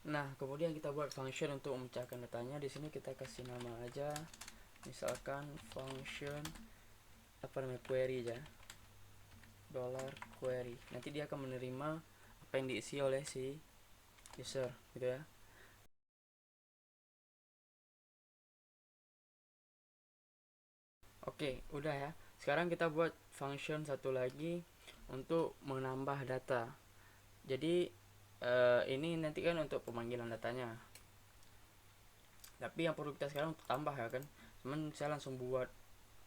Nah, kemudian kita buat function untuk memecahkan datanya. Di sini kita kasih nama aja, misalkan function apa namanya, query aja, dollar query. Nanti dia akan menerima apa yang diisi oleh si user gitu ya. Oke, udah ya. Sekarang kita buat function satu lagi untuk menambah data. Jadi ini nanti kan untuk pemanggilan datanya. Tapi yang perlu kita sekarang untuk tambah ya kan. Cuman saya langsung buat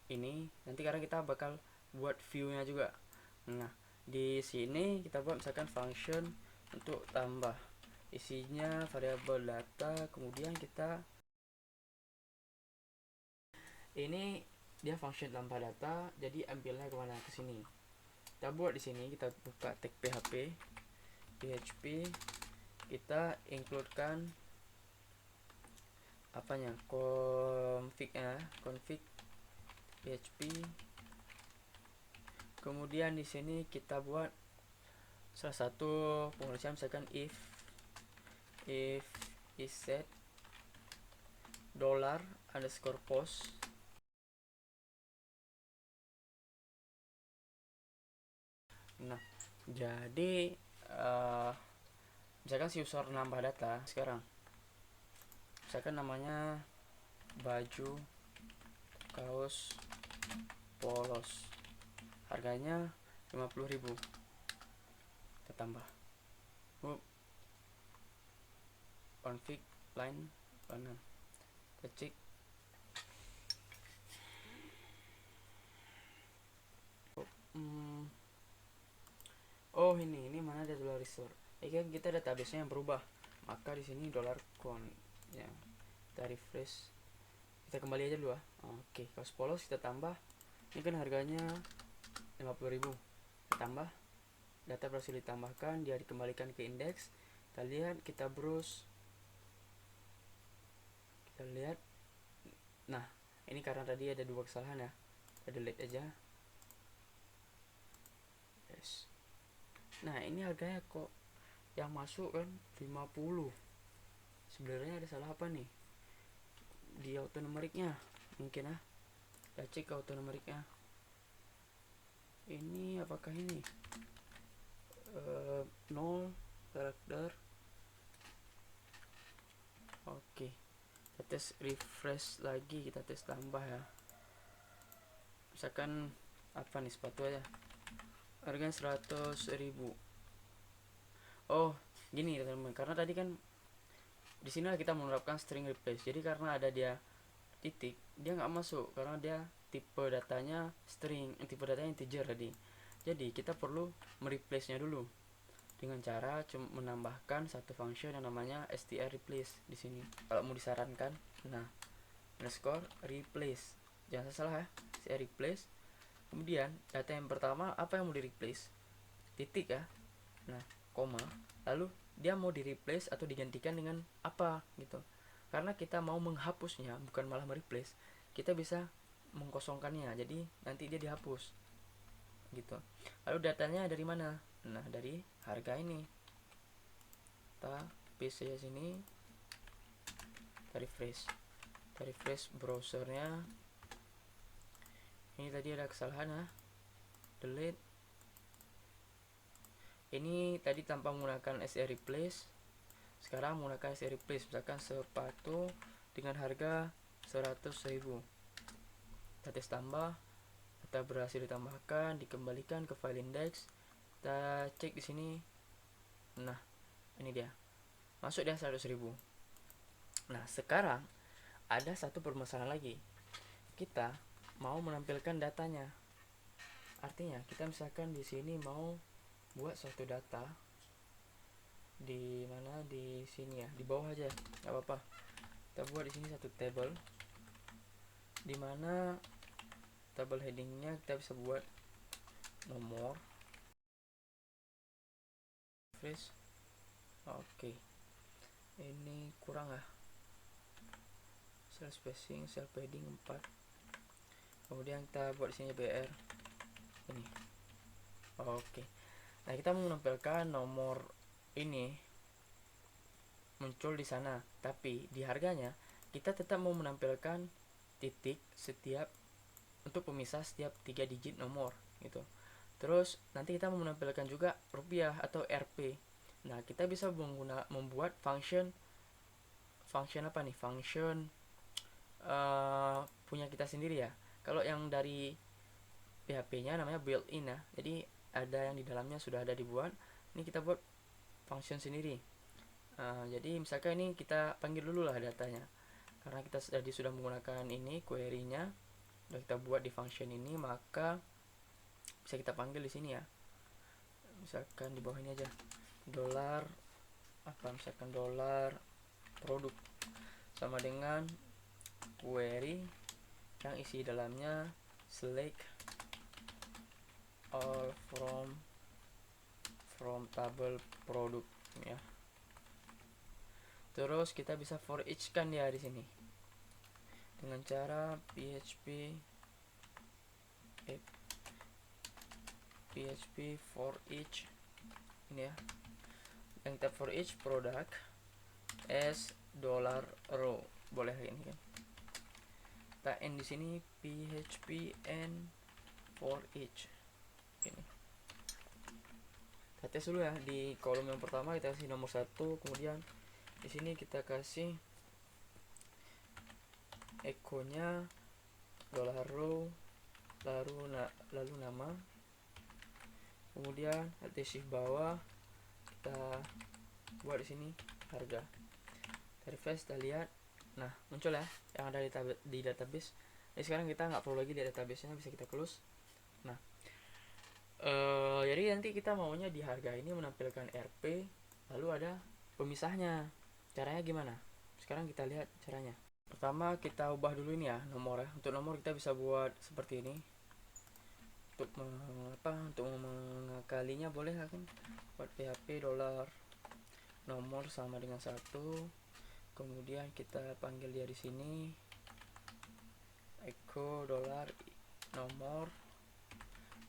ini. Nanti karena kita bakal buat view-nya juga. Nah, di sini kita buat misalkan function untuk tambah. Isinya variabel data, kemudian kita ini dia function tambah data, jadi ambilnya kemana, ke sini. Kita buat di sini, kita buka tag PHP, kita includekan apanya, config PHP. Kemudian di sini kita buat salah satu pengurusan, misalkan if is set dollar underscore post. Nah, jadi misalkan si user nambah data sekarang, misalkan namanya baju kaos polos, harganya 50.000, kita tambah config line mana, kita cek. Oh, ini mana ada dollar restore. Kan kita database-nya yang berubah, maka di sini dollar con ya. Kita refresh, kita kembali aja dulu ya. Oke, kaos polos kita tambah. Ini kan harganya 50.000, kita tambah. Data berhasil ditambahkan, dia dikembalikan ke indeks. Kita lihat, kita browse, kita lihat. Nah, ini karena tadi ada dua kesalahan ya, kita delete aja. Yes. Nah, ini harganya kok yang masuk kan 50. Sebenarnya ada salah apa nih di autonumericnya mungkin ya. Kita cek ke autonumericnya. Ini apakah ini 0 karakter. Oke, kita tes refresh lagi, kita tes tambah ya. Misalkan apa nih, sepatu aja, harganya 100.000. Oh, gini teman-teman, karena tadi kan di sini kita menerapkan string replace. Jadi karena ada dia titik, dia nggak masuk karena dia tipe datanya string, tipe datanya integer tadi. Jadi kita perlu mereplace nya dulu dengan cara menambahkan satu function yang namanya str replace di sini. Kalau mau disarankan, nah, underscore replace, jangan salah ya, str replace. Kemudian data yang pertama apa yang mau di replace, titik ya. Nah, koma, lalu dia mau di replace atau digantikan dengan apa gitu. Karena kita mau menghapusnya, bukan malah mereplace, kita bisa mengkosongkannya, jadi nanti dia dihapus gitu. Lalu datanya dari mana? Nah, dari harga ini. Kita paste ya sini, kita refresh browsernya. Ini tadi ada kesalahan ya, delete. Ini tadi tanpa menggunakan str replace, sekarang menggunakan str replace. Misalkan sepatu dengan harga 100.000, kita tes tambah, data berhasil ditambahkan, dikembalikan ke file index. Kita cek di sini. Nah, ini dia, masuk dia 100.000. Nah, sekarang ada satu permasalahan lagi. Kita mau menampilkan datanya. Artinya kita misalkan di sini mau buat suatu data di mana, di sini ya, di bawah aja, nggak apa-apa. Kita buat di sini satu table, di mana table headingnya kita bisa buat nomor. Fresh. Oke, ini kurang ya, cell spacing, cell padding 4. Kemudian kita buat di sini br ini. Oke, nah kita mau menampilkan nomor ini, muncul di sana. Tapi di harganya kita tetap mau menampilkan titik setiap untuk pemisah setiap 3 digit nomor gitu. Terus nanti kita mau menampilkan juga rupiah atau Rp. Nah, kita bisa membuat function apa nih? Function punya kita sendiri ya. Kalau yang dari PHP-nya namanya built-in ya. Jadi ada yang di dalamnya sudah ada dibuat. Ini kita buat function sendiri. Jadi misalkan ini kita panggil dulu lah datanya. Karena kita sudah menggunakan ini query-nya, sudah kita buat di function ini, maka bisa kita panggil di sini ya. Misalkan di bawah ini aja. Misalkan dolar produk sama dengan query yang isi dalamnya select all from table produk ya. Terus kita bisa for each kan ya di sini dengan cara PHP for each ini ya. Yang kita for each product as $row boleh ini kan. Kita end di sini PHP end for each ini. Kita tes dulu ya di kolom yang pertama kita kasih nomor 1, kemudian di sini kita kasih echo-nya $row lalu nama, kemudian shift bawah kita buat di sini harga. Kita refresh, kita lihat, nah muncul ya yang ada di database. Jadi sekarang kita nggak perlu lagi di database-nya, bisa kita close. Nah jadi nanti kita maunya di harga ini menampilkan Rp, lalu ada pemisahnya. Caranya gimana? Sekarang kita lihat caranya. Pertama kita ubah dulu ini ya nomor ya. Untuk nomor kita bisa buat seperti ini. Untuk mengakalinya boleh kan? Buat PHP $, nomor sama dengan 1. Kemudian kita panggil dia di sini echo $, nomor.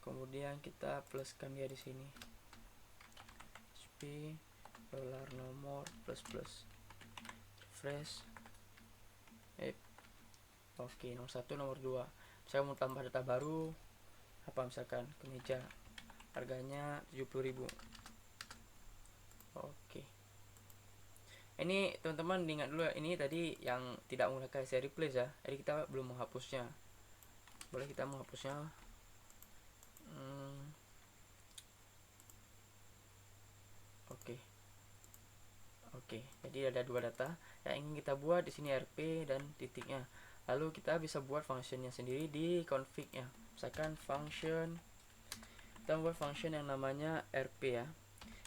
Kemudian kita pluskan dia di sini PHP $, plus refresh. Oke, nomor 1, nomor 2. Saya mau tambah data baru misalkan kemeja, harganya 70.000. Oke, ini teman-teman diingat dulu ya, ini tadi yang tidak menggunakan seri replace ya, jadi kita belum menghapusnya. Boleh kita menghapusnya. Oke, jadi ada 2 data yang ingin kita buat di sini Rp dan titiknya. Lalu kita bisa buat functionnya sendiri di config-nya. Misalkan kita buat function yang namanya Rp ya,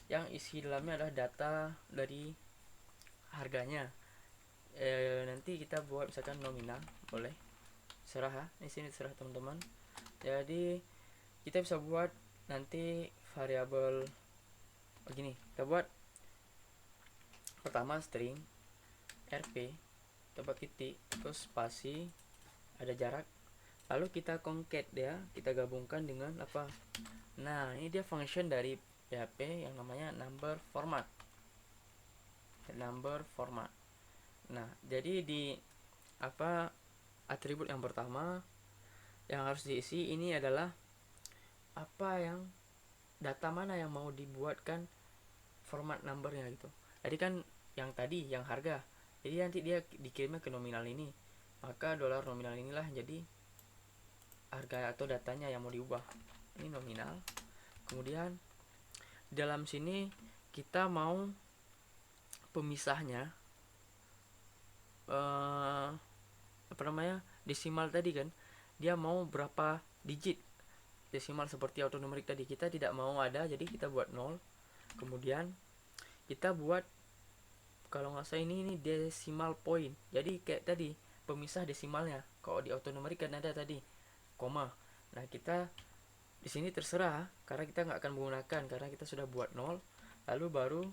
yang isi dalamnya adalah data dari harganya. Nanti kita buat misalkan nominal, boleh serah ya, di sini serah teman-teman. Jadi kita bisa buat nanti variabel begini. Kita buat pertama string Rp, kita buat titik, terus spasi, ada jarak, lalu kita concat dia, kita gabungkan dengan apa. Nah ini dia function dari PHP yang namanya number format. Nah jadi di atribut yang pertama yang harus diisi ini adalah data mana yang mau dibuatkan format numbernya gitu. Jadi kan yang tadi yang harga, jadi nanti dia dikirimnya ke nominal ini, maka dolar nominal inilah jadi harga atau datanya yang mau diubah. Ini nominal. Kemudian dalam sini kita mau pemisahnya desimal tadi kan, dia mau berapa digit desimal seperti autonumerik tadi, kita tidak mau ada, jadi kita buat 0. Kemudian kita buat kalau nggak salah ini decimal point, jadi kayak tadi pemisah desimalnya. Kalau di autonumerik kan ada tadi koma. Nah kita di sini terserah karena kita nggak akan menggunakan karena kita sudah buat 0. Lalu baru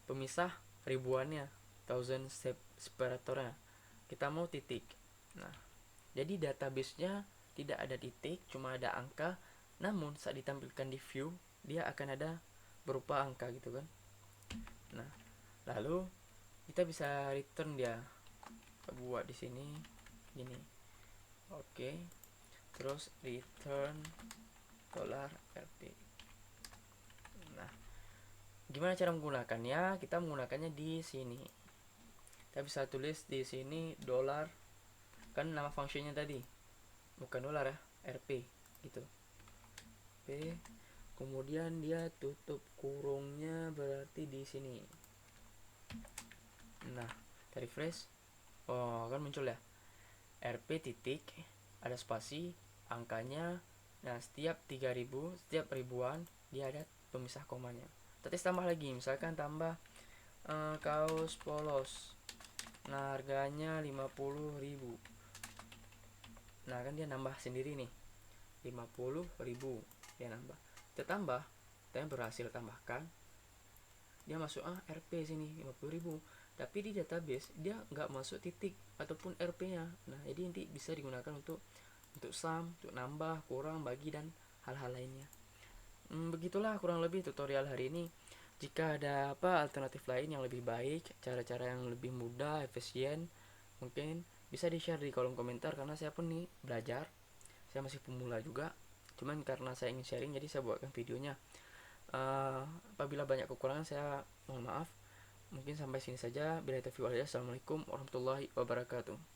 pemisah ribuannya, thousand separatornya, kita mau titik. Nah jadi database-nya tidak ada titik, cuma ada angka. Namun saat ditampilkan di view dia akan ada berupa angka gitu kan. Nah lalu kita bisa return dia. Kita buat di sini gini. Oke. Terus return $rp. Nah, gimana cara menggunakannya? Kita menggunakannya di sini. Kita bisa tulis di sini dollar, kan nama fungsinya tadi bukan dolar ya, rp gitu. P, kemudian dia tutup kurungnya berarti di sini. Nah, dari refresh, oh kan muncul ya, rp titik, ada spasi, angkanya. Nah, setiap 3000, setiap ribuan dia ada pemisah komanya. Terus tambah lagi, misalkan tambah kaos polos. Nah, harganya 50.000. Nah, kan dia nambah sendiri nih. 50.000 dia nambah. Kita tambah, kita berhasil tambahkan. Dia masuk RP sini 50.000. Tapi di database dia nggak masuk titik ataupun RP-nya. Nah, jadi nanti bisa digunakan untuk sum, untuk nambah, kurang, bagi, dan hal-hal lainnya. Begitulah kurang lebih tutorial hari ini. Jika ada alternatif lain yang lebih baik, cara-cara yang lebih mudah, efisien, mungkin bisa di-share di kolom komentar, karena saya pun nih belajar. Saya masih pemula juga. Cuman karena saya ingin sharing, jadi saya buatkan videonya. Apabila banyak kekurangan, saya mohon maaf. Mungkin sampai sini saja. Bila taufiq wal hidayah. Assalamualaikum warahmatullahi wabarakatuh.